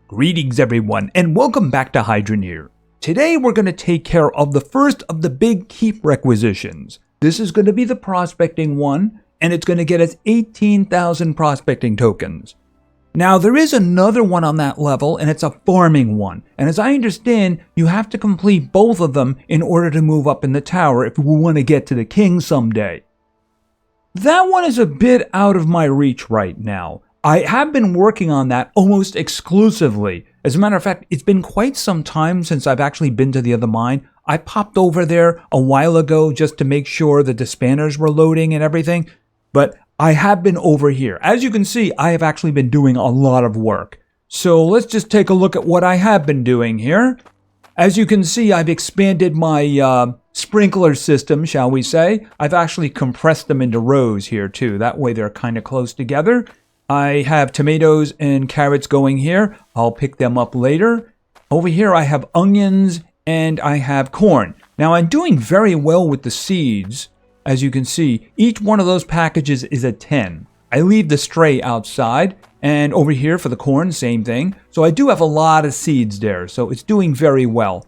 Greetings everyone, and welcome back to Hydroneer. Today we're going to take care of the first of the big keep requisitions. This is going to be the prospecting one, and it's going to get us 18,000 prospecting tokens. Now there is another one on that level, and it's a farming one. And as I understand, you have to complete both of them in order to move up in the tower if we want to get to the king someday. That one is a bit out of my reach right now. I have been working on that almost exclusively. As a matter of fact, it's been quite some time since I've actually been to the other mine. I popped over there a while ago just to make sure that the spanners were loading and everything, but I have been over here. As you can see, I have actually been doing a lot of work. So let's just take a look at what I have been doing here. As you can see, I've expanded my sprinkler system, shall we say. I've actually compressed them into rows here too. That way they're kind of close together. I have tomatoes and carrots going here. I'll pick them up later. Over here I have onions and I have corn. Now I'm doing very well with the seeds. As you can see, each one of those packages is a 10. I leave the stray outside, and over here for the corn, same thing. So I do have a lot of seeds there, so it's doing very well.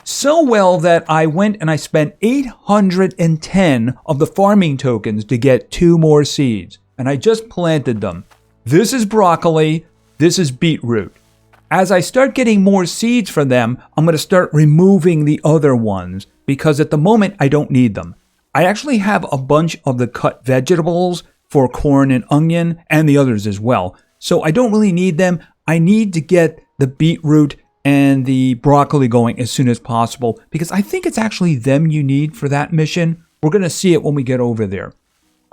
So well that I went and I spent 810 of the farming tokens to get 2 more seeds. And I just planted them. This is broccoli, this is beetroot. As I start getting more seeds from them, I'm going to start removing the other ones because at the moment I don't need them. I actually have a bunch of the cut vegetables for corn and onion and the others as well. So I don't really need them. I need to get the beetroot and the broccoli going as soon as possible because I think it's actually them you need for that mission. We're going to see it when we get over there.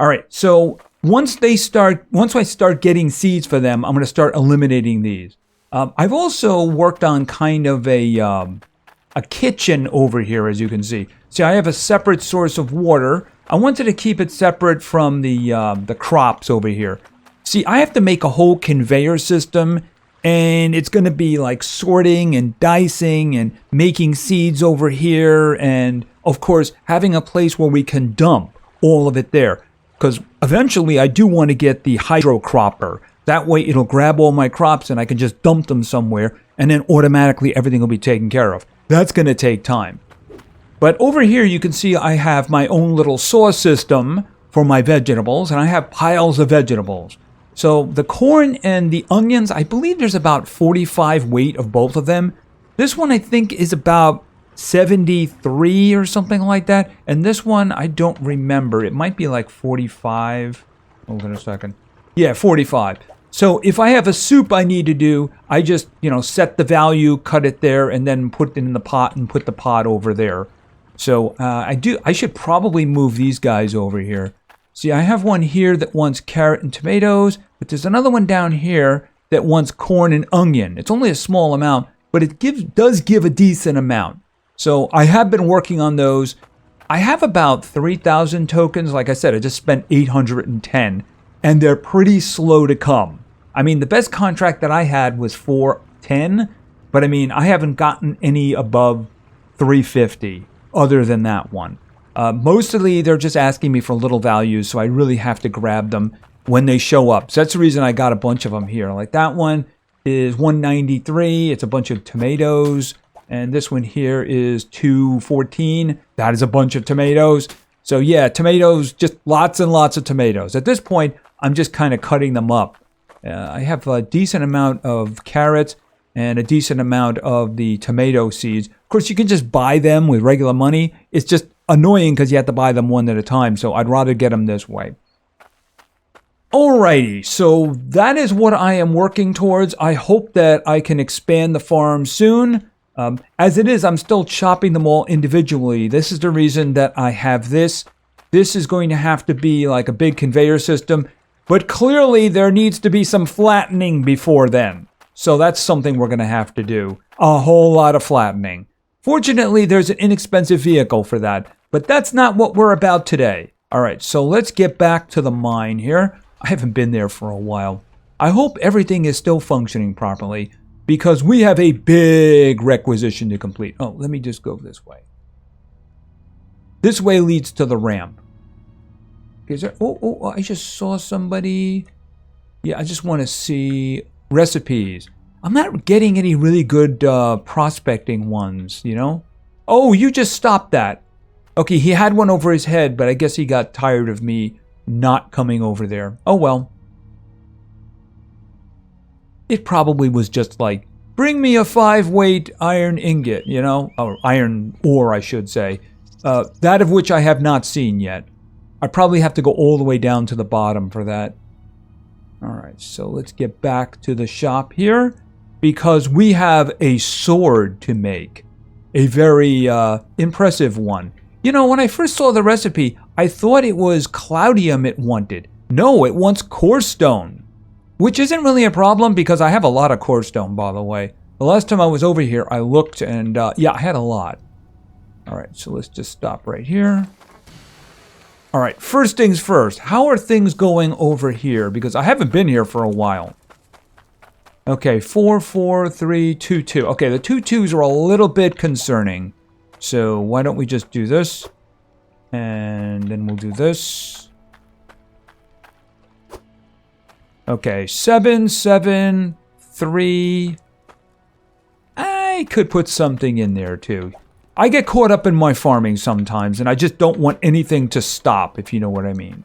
All right, so once I start getting seeds for them, I'm going to start eliminating these. I've also worked on kind of a kitchen over here, as you can see. See, I have a separate source of water. I wanted to keep it separate from the crops over here. See, I have to make a whole conveyor system, and it's going to be like sorting and dicing and making seeds over here, and of course, having a place where we can dump all of it there. Because eventually I do want to get the hydro cropper. That way it'll grab all my crops and I can just dump them somewhere and then automatically everything will be taken care of. That's going to take time. But over here you can see I have my own little saw system for my vegetables, and I have piles of vegetables. So the corn and the onions, I believe there's about 45 weight of both of them. This one I think is about 73 or something like that, and this one I don't remember. It might be like 45. Hold on a second. Yeah, 45. So if I have a soup I need to do, I just, set the value, cut it there, and then put it in the pot and put the pot over there. So I should probably move these guys over here. See, I have one here that wants carrot and tomatoes, but there's another one down here that wants corn and onion. It's only a small amount, but it does give a decent amount. So I have been working on those. I have about 3,000 tokens. Like I said, I just spent 810, and they're pretty slow to come. I mean, the best contract that I had was 410, but I mean, I haven't gotten any above 350 other than that one. Mostly they're just asking me for little values, so I really have to grab them when they show up. So that's the reason I got a bunch of them here. Like that one is 193. It's a bunch of tomatoes. And this one here is 214. That is a bunch of tomatoes. So yeah, tomatoes, just lots and lots of tomatoes. At this point, I'm just kind of cutting them up. I have a decent amount of carrots and a decent amount of the tomato seeds. Of course, you can just buy them with regular money. It's just annoying because you have to buy them one at a time. So I'd rather get them this way. Alrighty, so that is what I am working towards. I hope that I can expand the farm soon. As it is, I'm still chopping them all individually. This is the reason that I have this. This is going to have to be like a big conveyor system, but clearly there needs to be some flattening before then. So that's something we're going to have to do. A whole lot of flattening. Fortunately, there's an inexpensive vehicle for that, but that's not what we're about today. All right, so let's get back to the mine here. I haven't been there for a while. I hope everything is still functioning properly, because we have a big requisition to complete. Oh, let me just go this way. This way leads to the ramp. Is there? Oh, I just saw somebody. Yeah, I just want to see recipes. I'm not getting any really good prospecting ones, you know? Oh, you just stopped that. Okay, he had one over his head, but I guess he got tired of me not coming over there. Oh well. It probably was just like, bring me a 5-weight iron ingot, you know? Or iron ore, I should say. That of which I have not seen yet. I probably have to go all the way down to the bottom for that. Alright, so let's get back to the shop here. Because we have a sword to make. A very impressive one. You know, when I first saw the recipe, I thought it was cloudium it wanted. No, it wants core stone. Which isn't really a problem because I have a lot of core stone, by the way. The last time I was over here, I looked and, yeah, I had a lot. Alright, so let's just stop right here. Alright, first things first. How are things going over here? Because I haven't been here for a while. Okay, 4, 4, 3, 2, 2. Okay, the 2 2s are a little bit concerning. So why don't we just do this? And then we'll do this. Okay, 7, 7, 3. I could put something in there too. I get caught up in my farming sometimes, and I just don't want anything to stop, if you know what I mean.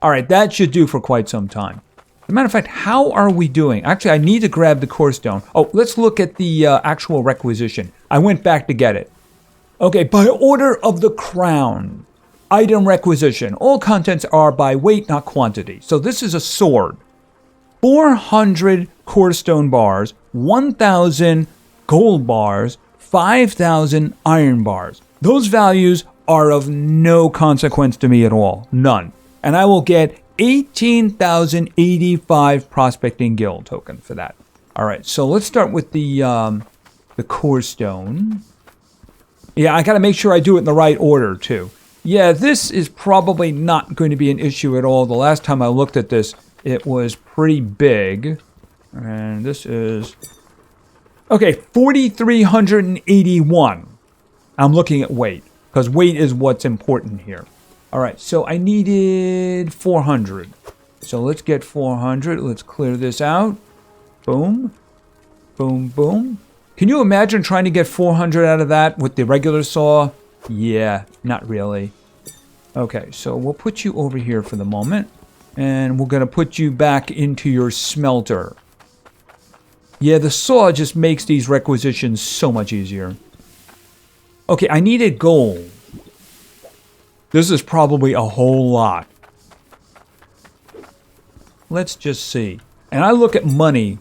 Alright, that should do for quite some time. As a matter of fact, how are we doing? Actually, I need to grab the core stone. Oh, let's look at the actual requisition. I went back to get it. Okay, by order of the crown. Item requisition. All contents are by weight, not quantity. So this is a sword. 400 core stone bars, 1,000 gold bars, 5,000 iron bars. Those values are of no consequence to me at all. None. And I will get 18,085 prospecting guild token for that. All right, so let's start with the core stone. Yeah, I got to make sure I do it in the right order too. Yeah, this is probably not going to be an issue at all. The last time I looked at this, it was pretty big. And this is... Okay, 4,381. I'm looking at weight, because weight is what's important here. All right, so I needed 400. So let's get 400. Let's clear this out. Boom. Boom, boom. Can you imagine trying to get 400 out of that with the regular saw? Yeah, not really. Okay, so we'll put you over here for the moment. And we're going to put you back into your smelter. Yeah, the saw just makes these requisitions so much easier. Okay, I needed gold. This is probably a whole lot. Let's just see. And I look at money.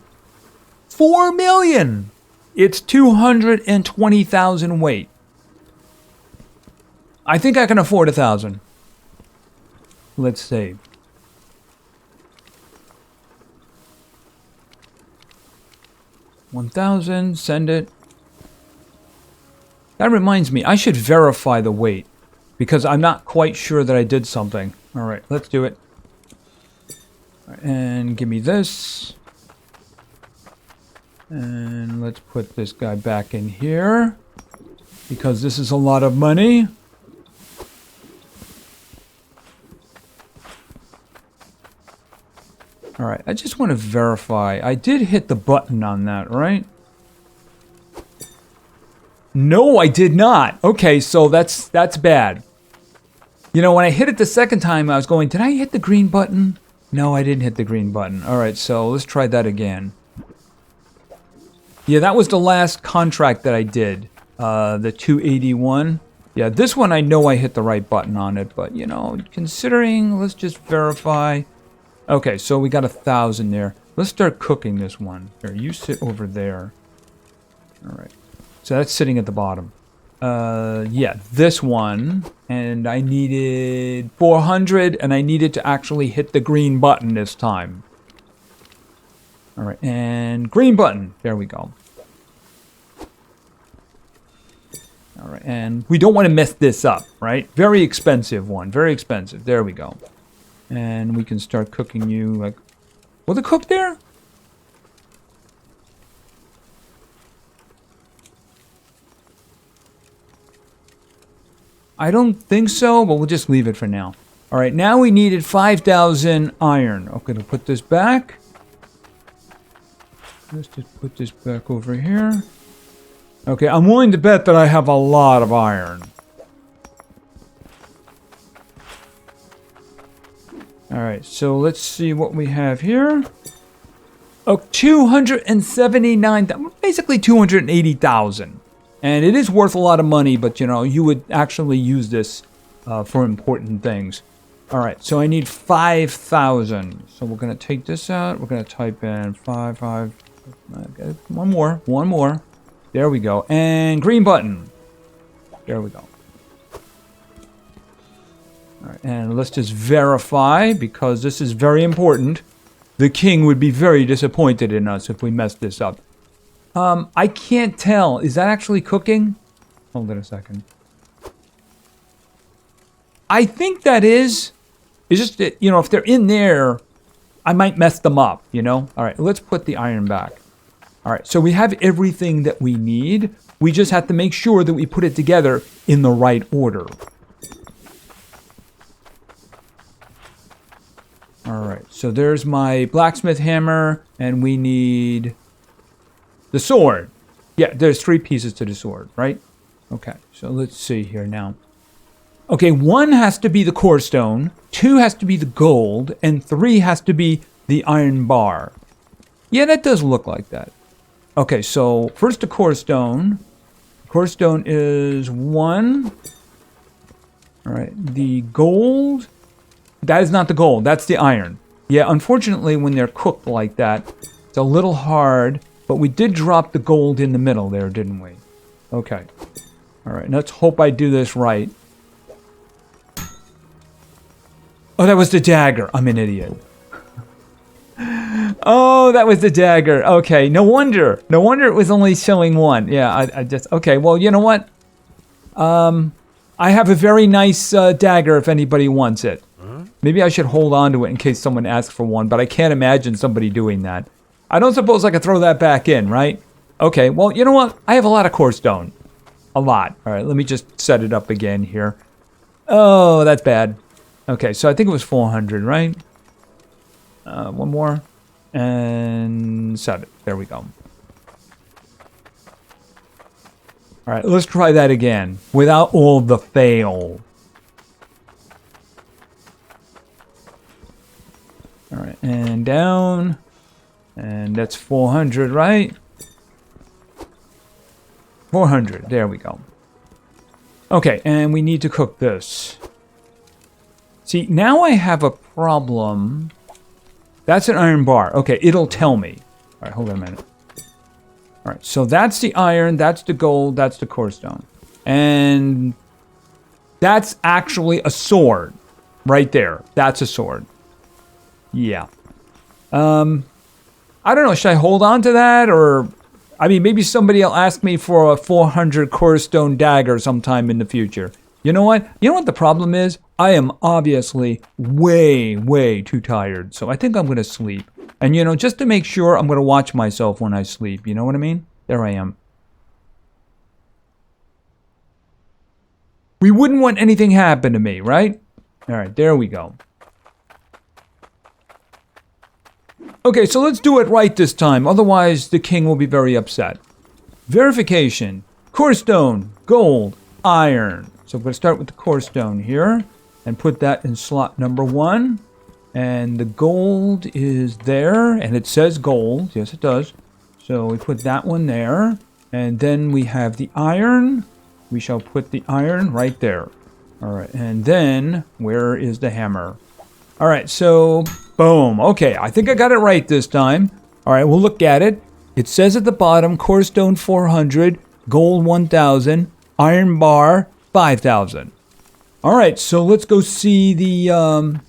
4 million! It's 220,000 weight. I think I can afford 1,000. Let's save. $1,000, send it. That reminds me, I should verify the weight. Because I'm not quite sure that I did something. Alright, let's do it. And give me this. And let's put this guy back in here. Because this is a lot of money. Alright, I just want to verify. I did hit the button on that, right? No, I did not. Okay, so that's bad. You know, when I hit it the second time, I was going, did I hit the green button? No, I didn't hit the green button. Alright, so let's try that again. Yeah, that was the last contract that I did. The 281. Yeah, this one I know I hit the right button on it, but, you know, considering, let's just verify. Okay, so we got 1,000 there. Let's start cooking this one. Here, you sit over there. Alright. So that's sitting at the bottom. Yeah, this one. And I needed 400, and I needed to actually hit the green button this time. Alright, and green button. There we go. Alright, and we don't want to mess this up, right? Very expensive one. Very expensive. There we go. And we can start cooking you like... Was it cooked there? I don't think so, but we'll just leave it for now. Alright, now we needed 5,000 iron. Okay, to put this back. Let's just put this back over here. Okay, I'm willing to bet that I have a lot of iron. Alright, so let's see what we have here. Oh, 279,000, basically 280,000. And it is worth a lot of money, but you know, you would actually use this for important things. Alright, so I need 5,000. So we're going to take this out. We're going to type in 5. Okay, one more. There we go. And green button. There we go. All right, and let's just verify, because this is very important. The king would be very disappointed in us if we messed this up. I can't tell. Is that actually cooking? Hold on a second. I think that is. It's just that, you know, if they're in there, I might mess them up, you know? All right, let's put the iron back. All right, so we have everything that we need. We just have to make sure that we put it together in the right order. All right, so there's my blacksmith hammer, and we need the sword. Yeah, there's 3 pieces to the sword, right? Okay, so let's see here now. Okay, 1 has to be the core stone, 2 has to be the gold, and 3 has to be the iron bar. Yeah, that does look like that. Okay, so first the core stone. Core stone is 1. All right, the gold. That is not the gold, that's the iron. Yeah, unfortunately, when they're cooked like that, it's a little hard, but we did drop the gold in the middle there, didn't we? Okay. All right, let's hope I do this right. Oh, that was the dagger. I'm an idiot. Oh, that was the dagger. Okay, no wonder. No wonder it was only showing 1. Yeah, I just... Okay, well, you know what? I have a very nice dagger if anybody wants it. Maybe I should hold on to it in case someone asks for one, but I can't imagine somebody doing that. I don't suppose I could throw that back in, right? Okay, well, you know what? I have a lot of core stone. A lot. All right, let me just set it up again here. Oh, that's bad. Okay, so I think it was 400, right? 1 more. And 7. There we go. All right, let's try that again without all the fail. All right, and down. And that's 400, right? 400, there we go. Okay, and we need to cook this. See, now I have a problem. That's an iron bar. Okay, it'll tell me. All right, hold on a minute. All right, so that's the iron, that's the gold, that's the core stone. And that's actually a sword right there. That's a sword. Yeah. I don't know, should I hold on to that, or... I mean, maybe somebody will ask me for a 400 core stone dagger sometime in the future. You know what? You know what the problem is? I am obviously way too tired, so I think I'm going to sleep. And, you know, just to make sure, I'm going to watch myself when I sleep. You know what I mean? There I am. We wouldn't want anything happen to me, right? All right, there we go. Okay, so let's do it right this time. Otherwise, the king will be very upset. Verification. Core stone, gold, iron. So I'm going to start with the core stone here and put that in slot number 1. And the gold is there, and it says gold. Yes, it does. So we put that one there. And then we have the iron. We shall put the iron right there. All right, and then where is the hammer? All right, so boom. Okay, I think I got it right this time. All right, we'll look at it. It says at the bottom, core stone 400, gold 1,000, iron bar 5,000. All right, so let's go see the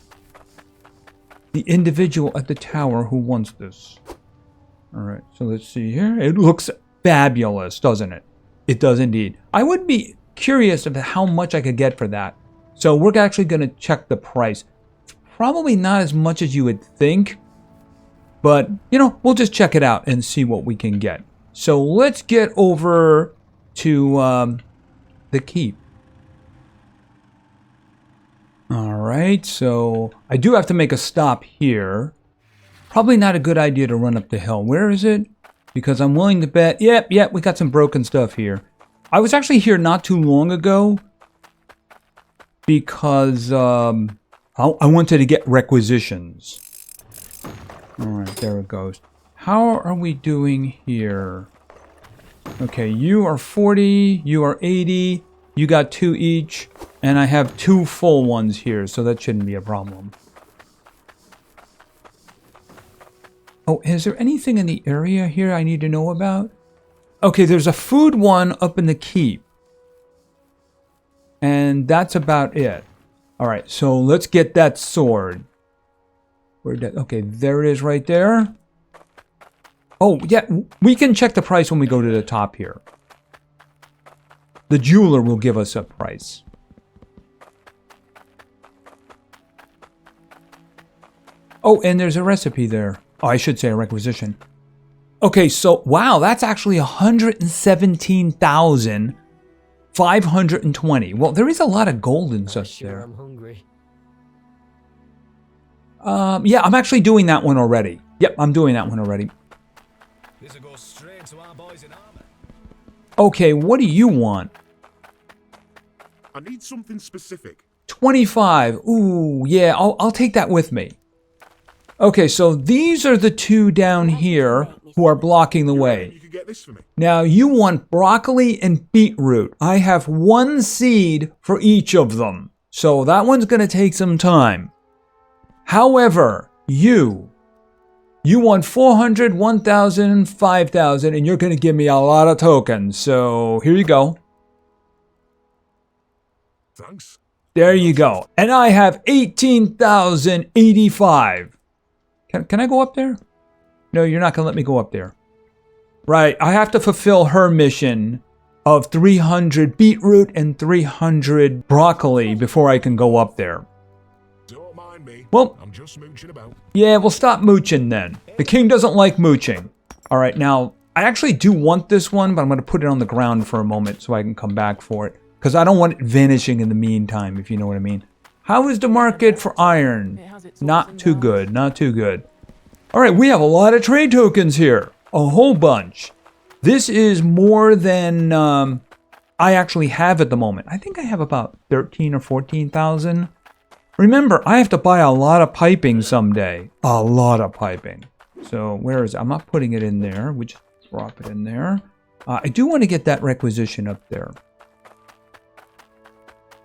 individual at the tower who wants this. All right, so let's see here. It looks fabulous, doesn't it? It does indeed. I would be curious about how much I could get for that. So we're actually going to check the price. Probably not as much as you would think, but, you know, we'll just check it out and see what we can get. So let's get over to the keep. All right, so I do have to make a stop here. Probably not a good idea to run up the hill. Where is it? Because I'm willing to bet... Yep, we got some broken stuff here. I was actually here not too long ago. Because I wanted to get requisitions. Alright, there it goes. How are we doing here? Okay, you are 40, you are 80, you got 2 each, and I have 2 full ones here, so that shouldn't be a problem. Oh, is there anything in the area here I need to know about? Okay, there's a food one up in the keep. And that's about it. Alright, so let's get that sword. Okay, there it is right there. Oh, yeah, we can check the price when we go to the top here. The jeweler will give us a price. Oh, and there's a recipe there. Oh, I should say a requisition. Okay, so, wow, that's actually 117,520. Well, there is a lot of gold and such there. I'm hungry. Yeah, I'm actually doing that one already. Yep, I'm doing that one already. This will go straight to our boys in armor. Okay, what do you want? I need something specific. 25. Ooh, yeah, I'll take that with me. Okay, so these are the 2 down here who are blocking the way. You could get this for me. Now, you want broccoli and beetroot. I have 1 seed for each of them. So that one's going to take some time. However, you want 400, 1,000, 5,000, and you're going to give me a lot of tokens. So here you go. Thanks. There you go. And I have 18,085. Can I go up there? No, you're not going to let me go up there. Right, I have to fulfill her mission of 300 beetroot and 300 broccoli before I can go up there. Don't mind me. Well, I'm just mooching about. Yeah, we'll stop mooching then. The king doesn't like mooching. Alright, now, I actually do want this one, but I'm going to put it on the ground for a moment so I can come back for it. Because I don't want it vanishing in the meantime, if you know what I mean. How is the market for iron? Not too good, not too good. Alright, we have a lot of trade tokens here. A whole bunch. This is more than I actually have at the moment. I think I have about 13 or 14,000. Remember, I have to buy a lot of piping someday. A lot of piping. So, where is it? I'm not putting it in there. We just drop it in there. I do want to get that requisition up there.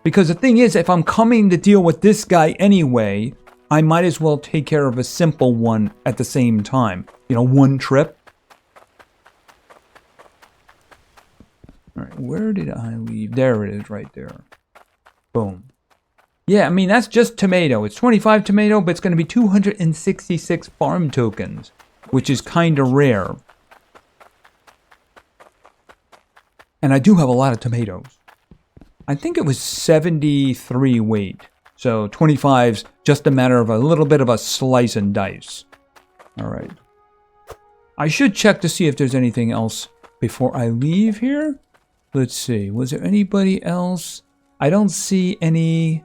Because the thing is, if I'm coming to deal with this guy anyway, I might as well take care of a simple one at the same time. You know, one trip. Alright, where did I leave? There it is, right there. Boom. Yeah, I mean, that's just tomato. It's 25 tomato, but it's going to be 266 farm tokens, which is kind of rare. And I do have a lot of tomatoes. I think it was 73 weight. So 25's just a matter of a little bit of a slice and dice. Alright. I should check to see if there's anything else before I leave here. Let's see. Was there anybody else? I don't see any.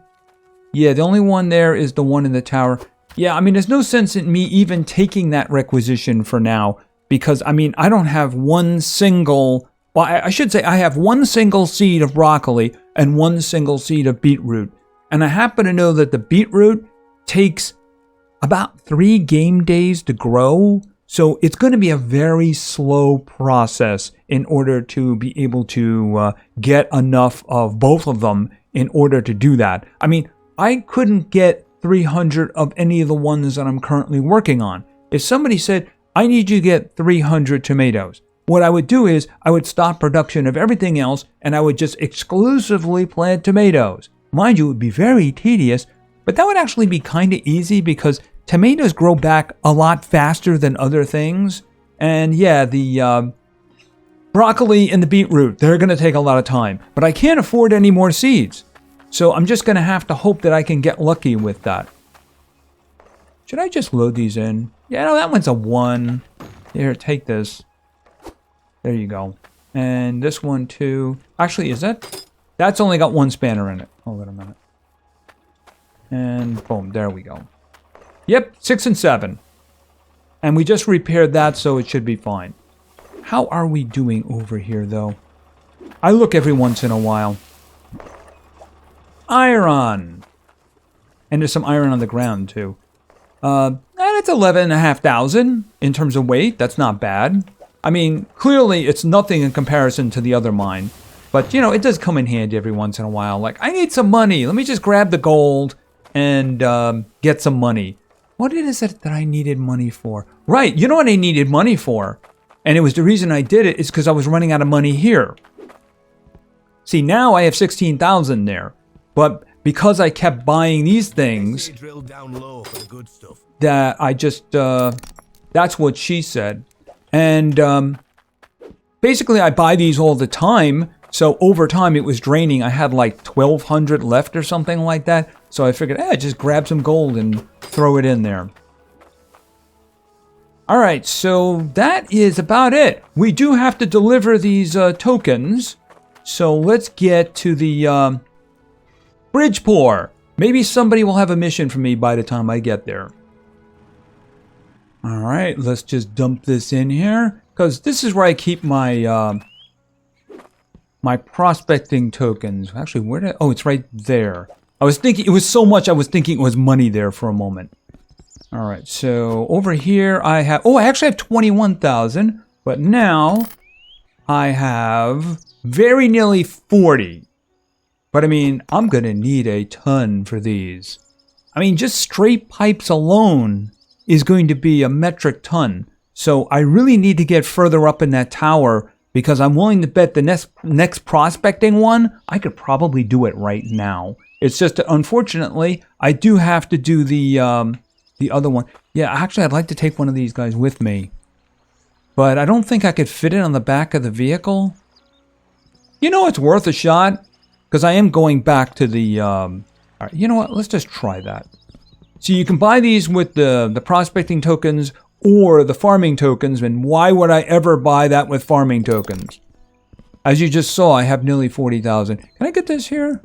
Yeah, the only one there is the one in the tower. Yeah, I mean, there's no sense in me even taking that requisition for now. Because, I mean, I don't have one single... Well, I should say I have one single seed of broccoli and one single seed of beetroot. And I happen to know that the beetroot takes about 3 game days to grow. So it's going to be a very slow process in order to be able to get enough of both of them in order to do that. I mean, I couldn't get 300 of any of the ones that I'm currently working on. If somebody said, I need you to get 300 tomatoes, what I would do is I would stop production of everything else and I would just exclusively plant tomatoes. Mind you, it would be very tedious, but that would actually be kind of easy because tomatoes grow back a lot faster than other things. And yeah, the broccoli and the beetroot, they're going to take a lot of time. But I can't afford any more seeds. So I'm just going to have to hope that I can get lucky with that. Should I just load these in? Yeah, no, that one's a 1. Here, take this. There you go. And this one too. Actually, is that... That's only got 1 spanner in it. Hold on a minute. And boom, there we go. Yep, 6 and 7. And we just repaired that, so it should be fine. How are we doing over here, though? I look every once in a while. Iron! And there's some iron on the ground, too. And it's 11,500 in terms of weight. That's not bad. I mean, clearly it's nothing in comparison to the other mine. But, you know, it does come in handy every once in a while. Like, I need some money. Let me just grab the gold and get some money. What is it that I needed money for? Right, you know what I needed money for? And it was the reason I did it is because I was running out of money here. See, now I have 16,000 there. But because I kept buying these things, Drill down low for the good stuff. that I just, that's what she said. And basically I buy these all the time. So over time it was draining. I had like 1,200 left or something like that. So I figured, just grab some gold and throw it in there. Alright, so that is about it. We do have to deliver these tokens. So let's get to the bridge pour. Maybe somebody will have a mission for me by the time I get there. Alright, let's just dump this in here. Because this is where I keep my my prospecting tokens. Actually, where did... Oh, it's right there. I was thinking... It was so much I was thinking it was money there for a moment. Alright, so over here I have... Oh, I actually have 21,000. But now I have very nearly 40. But I mean, I'm going to need a ton for these. I mean, just straight pipes alone is going to be a metric ton. So I really need to get further up in that tower because I'm willing to bet the next prospecting one, I could probably do it right now. It's just that unfortunately, I do have to do the other one. Yeah, actually, I'd like to take one of these guys with me. But I don't think I could fit it on the back of the vehicle. You know, it's worth a shot. Because I am going back to the... Alright, you know what? Let's just try that. So you can buy these with the prospecting tokens or the farming tokens. And why would I ever buy that with farming tokens? As you just saw, I have nearly 40,000. Can I get this here?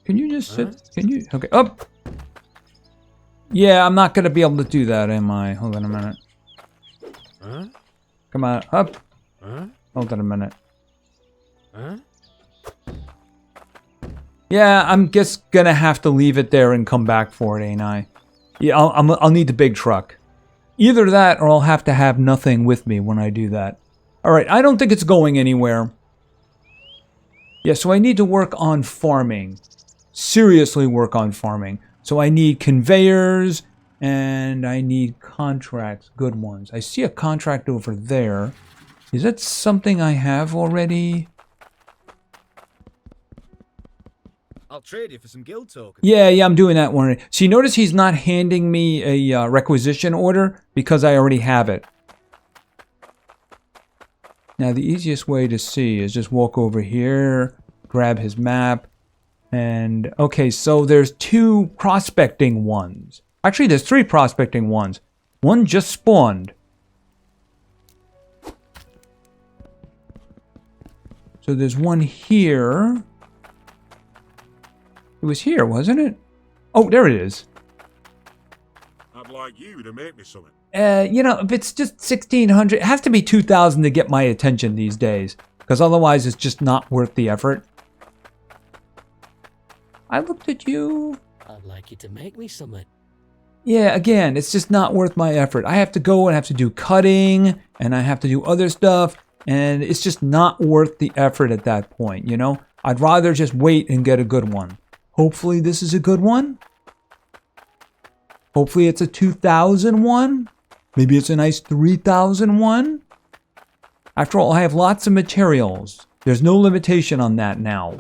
Can you just sit? Can you? Okay, up. Yeah, I'm not going to be able to do that, am I? Hold on a minute. Come on, up. Hold on a minute. Yeah, I'm just gonna have to leave it there and come back for it, ain't I? Yeah, I'll need the big truck. Either that or I'll have to have nothing with me when I do that. Alright, I don't think it's going anywhere. Yeah, so I need to work on farming. Seriously work on farming. So I need conveyors and I need contracts, good ones. I see a contract over there. Is that something I have already? I'll trade you for some guild tokens. Yeah, I'm doing that one. So you notice he's not handing me a requisition order because I already have it. Now the easiest way to see is just walk over here, grab his map, and okay, so there's 2 prospecting ones. Actually, there's 3 prospecting ones. One just spawned. So there's one here. It was here, wasn't it? Oh, there it is. I'd like you to make me something. You know, if it's just 1,600, it has to be 2,000 to get my attention these days. Because otherwise it's just not worth the effort. I looked at you. I'd like you to make me something. Yeah, again, it's just not worth my effort. I have to go and have to do cutting, and I have to do other stuff, and it's just not worth the effort at that point, you know? I'd rather just wait and get a good one. Hopefully this is a good one. Hopefully it's a 2,000 one. Maybe it's a nice 3,000 one. After all, I have lots of materials. There's no limitation on that now.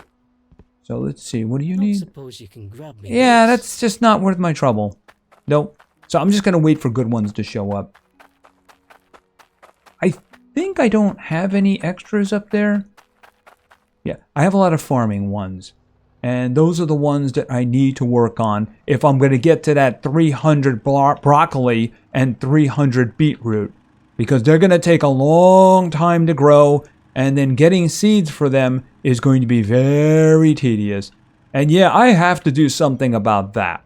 So let's see, what do you need? Suppose you can grab me. Yeah, that's just not worth my trouble. Nope. So I'm just going to wait for good ones to show up. I think I don't have any extras up there. Yeah, I have a lot of farming ones. And those are the ones that I need to work on if I'm going to get to that 300 broccoli and 300 beetroot. Because they're going to take a long time to grow, and then getting seeds for them is going to be very tedious. And yeah, I have to do something about that.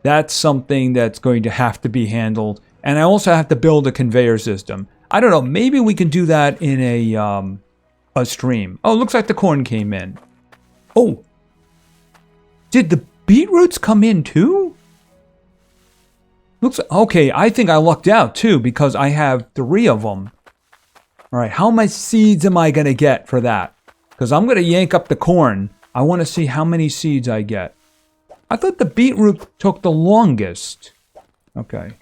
That's something that's going to have to be handled. And I also have to build a conveyor system. I don't know. Maybe we can do that in a stream. Oh, looks like the corn came in. Oh, did the beetroots come in too? Looks okay. I think I lucked out too because I have 3 of them. All right, how many seeds am I gonna get for that? Because I'm gonna yank up the corn. I want to see how many seeds I get. I thought the beetroot took the longest. Okay,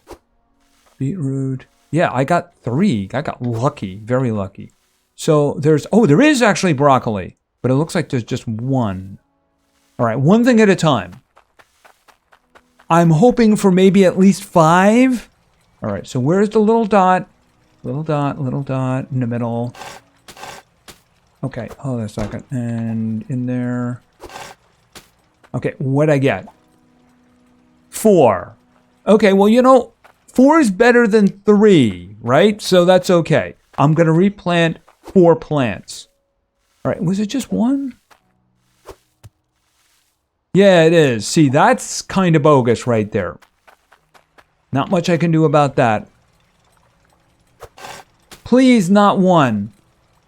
beetroot. Yeah, I got 3. I got lucky, very lucky. So there is actually broccoli, but it looks like there's just 1. All right, one thing at a time. I'm hoping for maybe at least 5. All right, so where's the little dot? Little dot in the middle. Okay, hold on a second. And in there. Okay, what'd I get? 4. Okay, well, you know, 4 is better than 3, right? So that's okay. I'm going to replant 4 plants. All right, was it just 1? Yeah, it is. See, that's kind of bogus right there. Not much I can do about that. Please, not 1.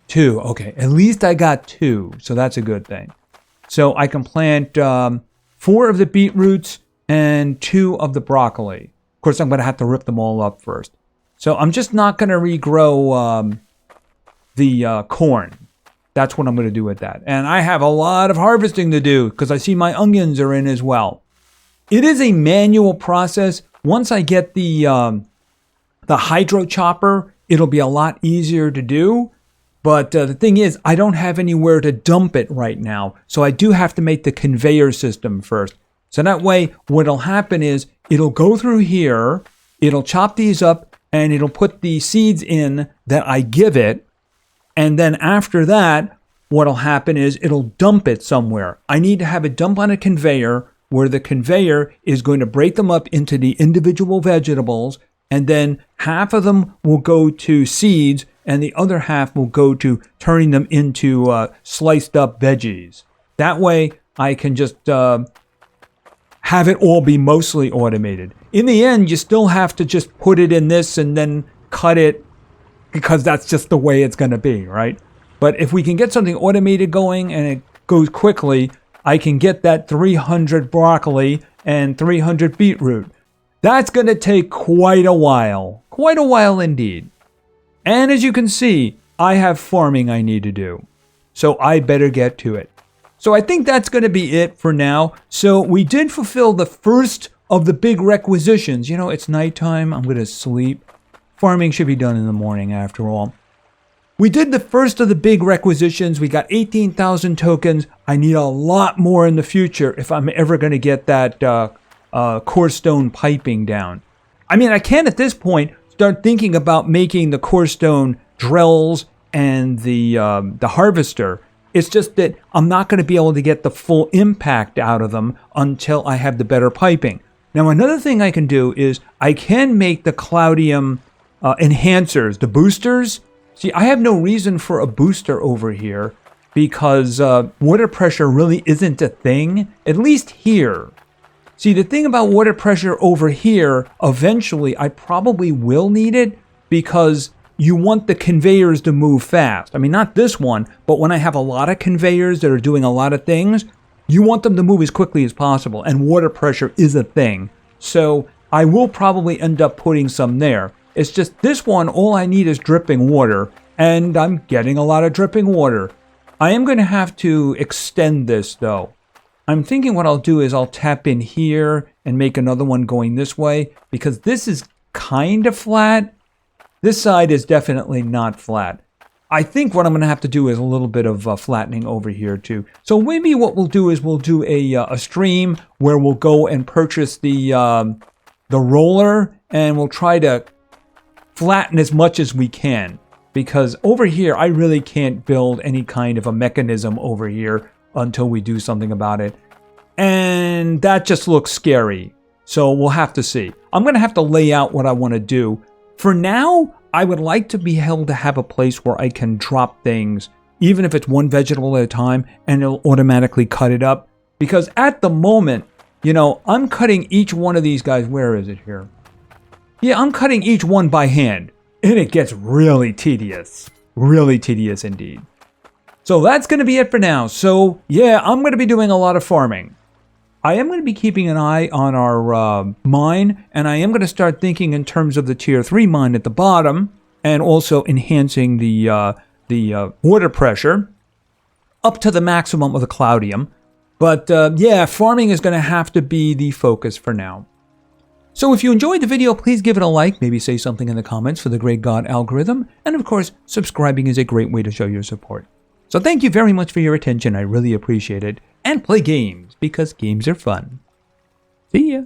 2. Okay, at least I got 2, so that's a good thing. So I can plant 4 of the beetroots and 2 of the broccoli. Of course, I'm going to have to rip them all up first. So I'm just not going to regrow the corn. That's what I'm going to do with that. And I have a lot of harvesting to do because I see my onions are in as well. It is a manual process. Once I get the hydro chopper, it'll be a lot easier to do. But the thing is, I don't have anywhere to dump it right now. So I do have to make the conveyor system first. So that way, what'll happen is it'll go through here, it'll chop these up, and it'll put the seeds in that I give it. And then after that, what'll happen is it'll dump it somewhere. I need to have it dump on a conveyor where the conveyor is going to break them up into the individual vegetables. And then half of them will go to seeds and the other half will go to turning them into sliced up veggies. That way I can just have it all be mostly automated. In the end, you still have to just put it in this and then cut it because that's just the way it's going to be, right? But if we can get something automated going and it goes quickly, I can get that 300 broccoli and 300 beetroot. That's going to take quite a while indeed. And as you can see, I have farming I need to do. So I better get to it. So I think that's going to be it for now. So we did fulfill the first of the big requisitions. You know, it's nighttime. I'm going to sleep. Farming should be done in the morning after all. We did the first of the big requisitions. We got 18,000 tokens. I need a lot more in the future if I'm ever going to get that core stone piping down. I mean, I can at this point start thinking about making the core stone drills and the harvester. It's just that I'm not going to be able to get the full impact out of them until I have the better piping. Now, another thing I can do is I can make the Cloudium enhancers, the boosters. See, I have no reason for a booster over here because water pressure really isn't a thing, at least here. See, the thing about water pressure over here, eventually I probably will need it because you want the conveyors to move fast. I mean, not this one, but when I have a lot of conveyors that are doing a lot of things, you want them to move as quickly as possible, and water pressure is a thing. So I will probably end up putting some there. It's just this one, all I need is dripping water, and I'm getting a lot of dripping water. I am going to have to extend this, though. I'm thinking what I'll do is I'll tap in here and make another one going this way, because this is kind of flat. This side is definitely not flat. I think what I'm going to have to do is a little bit of flattening over here, too. So maybe what we'll do is we'll do a stream where we'll go and purchase the roller, and we'll try to flatten as much as we can, because over here I really can't build any kind of a mechanism over here until we do something about it, and that just looks scary. So we'll have to see. I'm gonna have to lay out what I want to do. For now, I would like to be able to have a place where I can drop things, even if it's one vegetable at a time, and it'll automatically cut it up, because at the moment, you know, I'm cutting each one of these guys. Where is it here? Yeah, I'm cutting each one by hand. and it gets really tedious. Really tedious indeed. So that's going to be it for now. So yeah, I'm going to be doing a lot of farming. I am going to be keeping an eye on our mine, and I am going to start thinking in terms of the tier 3 mine at the bottom, and also enhancing the water pressure up to the maximum of the cloudium. But yeah, farming is going to have to be the focus for now. So if you enjoyed the video, please give it a like, maybe say something in the comments for the great God algorithm, and of course, subscribing is a great way to show your support. So thank you very much for your attention, I really appreciate it, and play games, because games are fun. See ya!